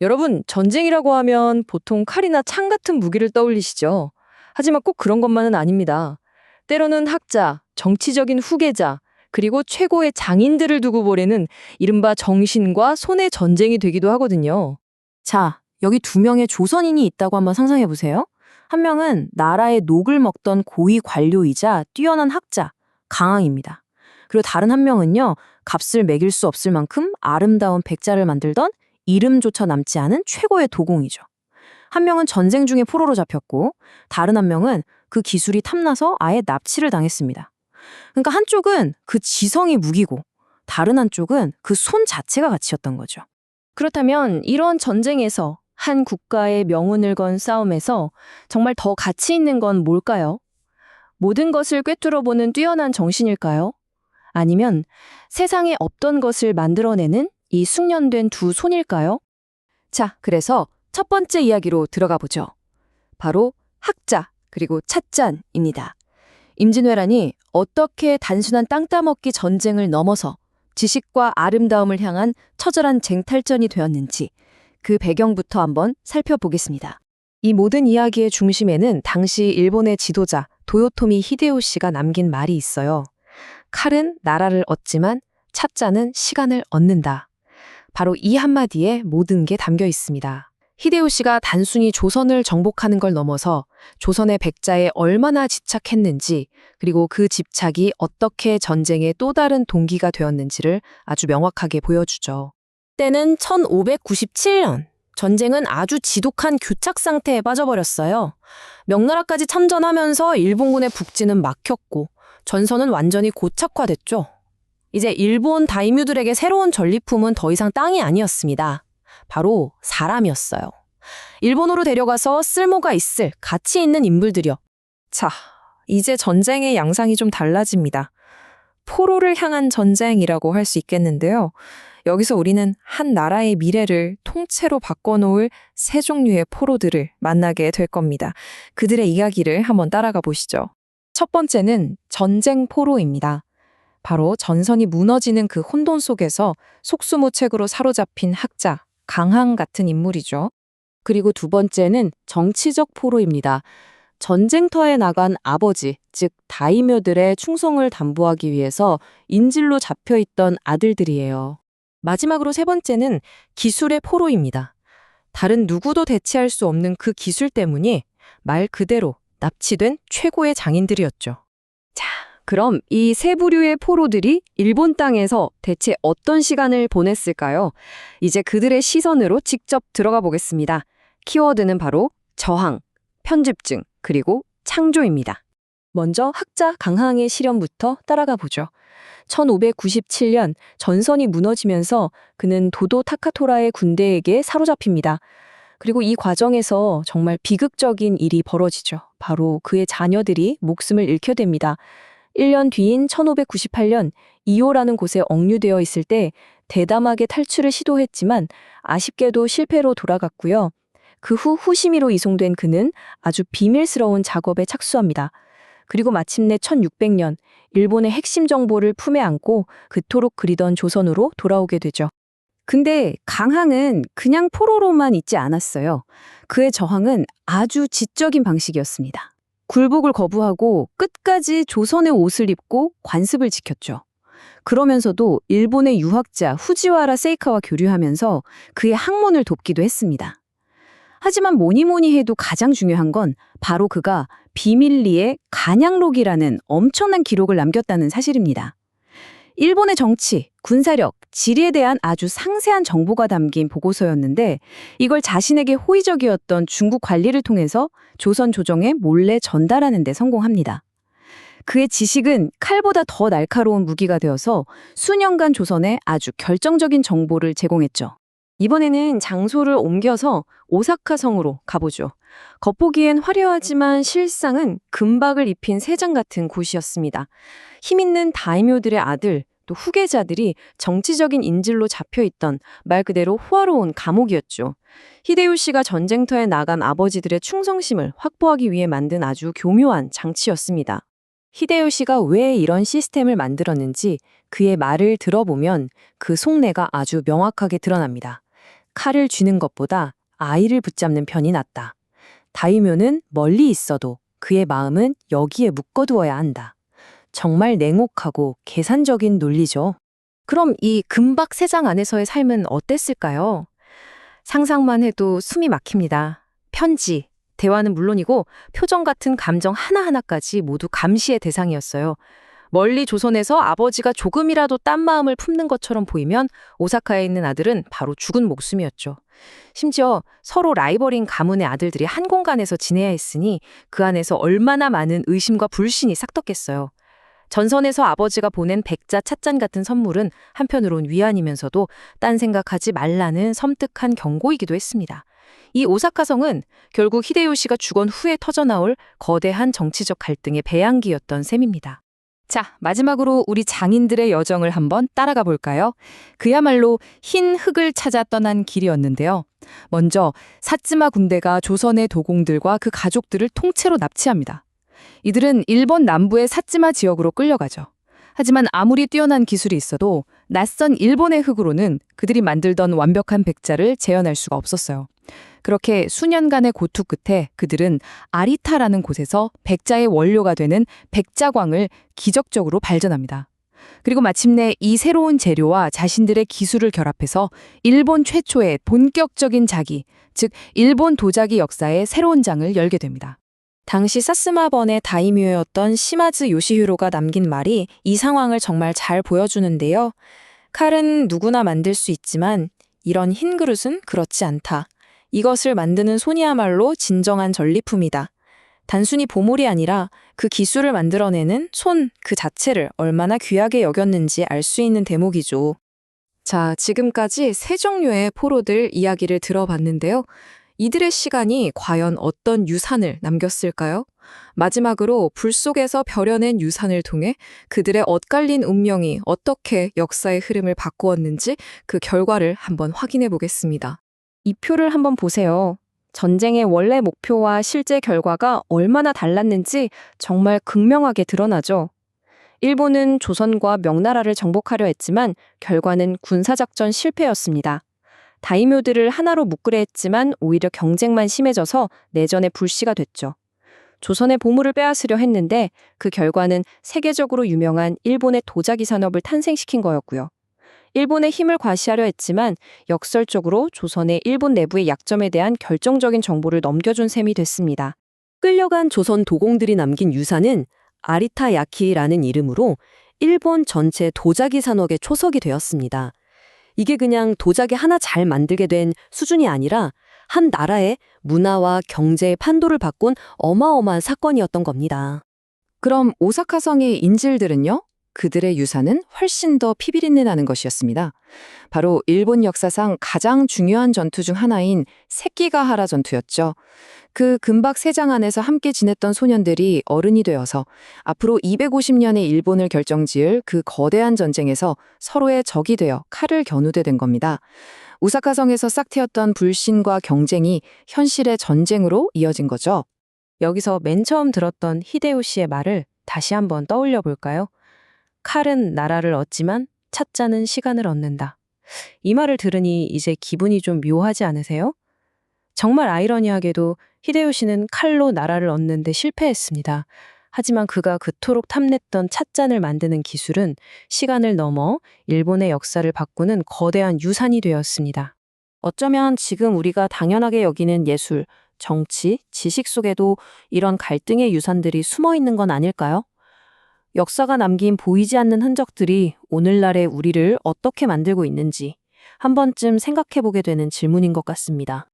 여러분, 전쟁이라고 하면 보통 칼이나 창 같은 무기를 떠올리시죠? 하지만 꼭 그런 것만은 아닙니다. 때로는 학자, 정치적인 후계자, 그리고 최고의 장인들을 두고 벌이는 이른바 정신과 손의 전쟁이 되기도 하거든요. 자, 여기 두 명의 조선인이 있다고 한번 상상해 보세요. 한 명은 나라의 녹을 먹던 고위 관료이자 뛰어난 학자, 강항입니다. 그리고 다른 한 명은요, 값을 매길 수 없을 만큼 아름다운 백자를 만들던 이름조차 남지 않은 최고의 도공이죠. 한 명은 전쟁 중에 포로로 잡혔고, 다른 한 명은 그 기술이 탐나서 아예 납치를 당했습니다. 그러니까 한쪽은 그 지성이 무기고, 다른 한쪽은 그 손 자체가 가치였던 거죠. 그렇다면 이런 전쟁에서 한 국가의 명운을 건 싸움에서 정말 더 가치 있는 건 뭘까요? 모든 것을 꿰뚫어보는 뛰어난 정신일까요? 아니면 세상에 없던 것을 만들어내는 이 숙련된 두 손일까요? 자, 그래서 첫 번째 이야기로 들어가 보죠. 바로 학자 그리고 찻잔입니다. 임진왜란이 어떻게 단순한 땅 따먹기 전쟁을 넘어서 지식과 아름다움을 향한 처절한 쟁탈전이 되었는지 그 배경부터 한번 살펴보겠습니다. 이 모든 이야기의 중심에는 당시 일본의 지도자 도요토미 히데요시가 남긴 말이 있어요. 칼은 나라를 얻지만 찻잔은 시간을 얻는다. 바로 이 한마디에 모든 게 담겨 있습니다. 히데요시가 단순히 조선을 정복하는 걸 넘어서 조선의 백자에 얼마나 집착했는지, 그리고 그 집착이 어떻게 전쟁의 또 다른 동기가 되었는지를 아주 명확하게 보여주죠. 때는 1597년. 전쟁은 아주 지독한 교착 상태에 빠져버렸어요. 명나라까지 참전하면서 일본군의 북진은 막혔고 전선은 완전히 고착화됐죠. 이제 일본 다이뮤들에게 새로운 전리품은 더 이상 땅이 아니었습니다. 바로 사람이었어요. 일본으로 데려가서 쓸모가 있을 가치 있는 인물들이요. 자, 이제 전쟁의 양상이 좀 달라집니다. 포로를 향한 전쟁이라고 할 수 있겠는데요. 여기서 우리는 한 나라의 미래를 통째로 바꿔놓을 세 종류의 포로들을 만나게 될 겁니다. 그들의 이야기를 한번 따라가 보시죠. 첫 번째는 전쟁 포로입니다. 바로 전선이 무너지는 그 혼돈 속에서 속수무책으로 사로잡힌 학자, 강항 같은 인물이죠. 그리고 두 번째는 정치적 포로입니다. 전쟁터에 나간 아버지, 즉 다이묘들의 충성을 담보하기 위해서 인질로 잡혀있던 아들들이에요. 마지막으로 세 번째는 기술의 포로입니다. 다른 누구도 대체할 수 없는 그 기술 때문이 말 그대로 납치된 최고의 장인들이었죠. 자, 그럼 이 세 부류의 포로들이 일본 땅에서 대체 어떤 시간을 보냈을까요? 이제 그들의 시선으로 직접 들어가 보겠습니다. 키워드는 바로 저항, 편집증, 그리고 창조입니다. 먼저 학자 강항의 실현부터 따라가 보죠. 1597년 전선이 무너지면서 그는 도도 타카토라의 군대에게 사로잡힙니다. 그리고 이 과정에서 정말 비극적인 일이 벌어지죠. 바로 그의 자녀들이 목숨을 잃게 됩니다. 1년 뒤인 1598년 이오라는 곳에 억류되어 있을 때 대담하게 탈출을 시도했지만 아쉽게도 실패로 돌아갔고요. 그 후 후시미로 이송된 그는 아주 비밀스러운 작업에 착수합니다. 그리고 마침내 1600년 일본의 핵심 정보를 품에 안고 그토록 그리던 조선으로 돌아오게 되죠. 근데 강항은 그냥 포로로만 있지 않았어요. 그의 저항은 아주 지적인 방식이었습니다. 굴복을 거부하고 끝까지 조선의 옷을 입고 관습을 지켰죠. 그러면서도 일본의 유학자 후지와라 세이카와 교류하면서 그의 학문을 돕기도 했습니다. 하지만 뭐니 뭐니 해도 가장 중요한 건 바로 그가 비밀리에 간양록이라는 엄청난 기록을 남겼다는 사실입니다. 일본의 정치, 군사력, 지리에 대한 아주 상세한 정보가 담긴 보고서였는데 이걸 자신에게 호의적이었던 중국 관리를 통해서 조선 조정에 몰래 전달하는 데 성공합니다. 그의 지식은 칼보다 더 날카로운 무기가 되어서 수년간 조선에 아주 결정적인 정보를 제공했죠. 이번에는 장소를 옮겨서 오사카 성으로 가보죠. 겉보기엔 화려하지만 실상은 금박을 입힌 세장 같은 곳이었습니다. 힘있는 다이묘들의 아들, 또 후계자들이 정치적인 인질로 잡혀있던 말 그대로 호화로운 감옥이었죠. 히데요시가 전쟁터에 나간 아버지들의 충성심을 확보하기 위해 만든 아주 교묘한 장치였습니다. 히데요시가 왜 이런 시스템을 만들었는지 그의 말을 들어보면 그 속내가 아주 명확하게 드러납니다. 칼을 쥐는 것보다 아이를 붙잡는 편이 낫다. 다이묘는 멀리 있어도 그의 마음은 여기에 묶어두어야 한다. 정말 냉혹하고 계산적인 논리죠. 그럼 이 금박세장 안에서의 삶은 어땠을까요? 상상만 해도 숨이 막힙니다. 편지, 대화는 물론이고 표정 같은 감정 하나하나까지 모두 감시의 대상이었어요. 멀리 조선에서 아버지가 조금이라도 딴 마음을 품는 것처럼 보이면 오사카에 있는 아들은 바로 죽은 목숨이었죠. 심지어 서로 라이벌인 가문의 아들들이 한 공간에서 지내야 했으니 그 안에서 얼마나 많은 의심과 불신이 싹텄겠어요. 전선에서 아버지가 보낸 백자 찻잔 같은 선물은 한편으론 위안이면서도 딴 생각하지 말라는 섬뜩한 경고이기도 했습니다. 이 오사카성은 결국 히데요시가 죽은 후에 터져나올 거대한 정치적 갈등의 배양기였던 셈입니다. 자, 마지막으로 우리 장인들의 여정을 한번 따라가 볼까요? 그야말로 흰 흙을 찾아 떠난 길이었는데요. 먼저 사츠마 군대가 조선의 도공들과 그 가족들을 통째로 납치합니다. 이들은 일본 남부의 사츠마 지역으로 끌려가죠. 하지만 아무리 뛰어난 기술이 있어도 낯선 일본의 흙으로는 그들이 만들던 완벽한 백자를 재현할 수가 없었어요. 그렇게 수년간의 고투 끝에 그들은 아리타라는 곳에서 백자의 원료가 되는 백자광을 기적적으로 발견합니다. 그리고 마침내 이 새로운 재료와 자신들의 기술을 결합해서 일본 최초의 본격적인 자기, 즉 일본 도자기 역사의 새로운 장을 열게 됩니다. 당시 사스마번의 다이묘였던 시마즈 요시히로가 남긴 말이 이 상황을 정말 잘 보여주는데요. 칼은 누구나 만들 수 있지만 이런 흰 그릇은 그렇지 않다. 이것을 만드는 손이야말로 진정한 전리품이다. 단순히 보물이 아니라 그 기술을 만들어내는 손 그 자체를 얼마나 귀하게 여겼는지 알 수 있는 대목이죠. 자, 지금까지 세 종류의 포로들 이야기를 들어봤는데요. 이들의 시간이 과연 어떤 유산을 남겼을까요? 마지막으로 불 속에서 벼려낸 유산을 통해 그들의 엇갈린 운명이 어떻게 역사의 흐름을 바꾸었는지 그 결과를 한번 확인해 보겠습니다. 이 표를 한번 보세요. 전쟁의 원래 목표와 실제 결과가 얼마나 달랐는지 정말 극명하게 드러나죠. 일본은 조선과 명나라를 정복하려 했지만 결과는 군사작전 실패였습니다. 다이묘들을 하나로 묶으려 했지만 오히려 경쟁만 심해져서 내전의 불씨가 됐죠. 조선의 보물을 빼앗으려 했는데 그 결과는 세계적으로 유명한 일본의 도자기 산업을 탄생시킨 거였고요. 일본의 힘을 과시하려 했지만 역설적으로 조선의 일본 내부의 약점에 대한 결정적인 정보를 넘겨준 셈이 됐습니다. 끌려간 조선 도공들이 남긴 유산은 아리타 야키라는 이름으로 일본 전체 도자기 산업의 초석이 되었습니다. 이게 그냥 도자기 하나 잘 만들게 된 수준이 아니라 한 나라의 문화와 경제의 판도를 바꾼 어마어마한 사건이었던 겁니다. 그럼 오사카성의 인질들은요? 그들의 유산은 훨씬 더 피비린내 나는 것이었습니다. 바로 일본 역사상 가장 중요한 전투 중 하나인 세끼가하라 전투였죠. 그 금박 세장 안에서 함께 지냈던 소년들이 어른이 되어서 앞으로 250년의 일본을 결정지을 그 거대한 전쟁에서 서로의 적이 되어 칼을 겨누게 된 겁니다. 오사카성에서 싹트였던 불신과 경쟁이 현실의 전쟁으로 이어진 거죠. 여기서 맨 처음 들었던 히데요시의 말을 다시 한번 떠올려 볼까요? 칼은 나라를 얻지만 찻잔은 시간을 얻는다. 이 말을 들으니 이제 기분이 좀 묘하지 않으세요? 정말 아이러니하게도 히데요시는 칼로 나라를 얻는 데 실패했습니다. 하지만 그가 그토록 탐냈던 찻잔을 만드는 기술은 시간을 넘어 일본의 역사를 바꾸는 거대한 유산이 되었습니다. 어쩌면 지금 우리가 당연하게 여기는 예술, 정치, 지식 속에도 이런 갈등의 유산들이 숨어 있는 건 아닐까요? 역사가 남긴 보이지 않는 흔적들이 오늘날의 우리를 어떻게 만들고 있는지 한 번쯤 생각해 보게 되는 질문인 것 같습니다.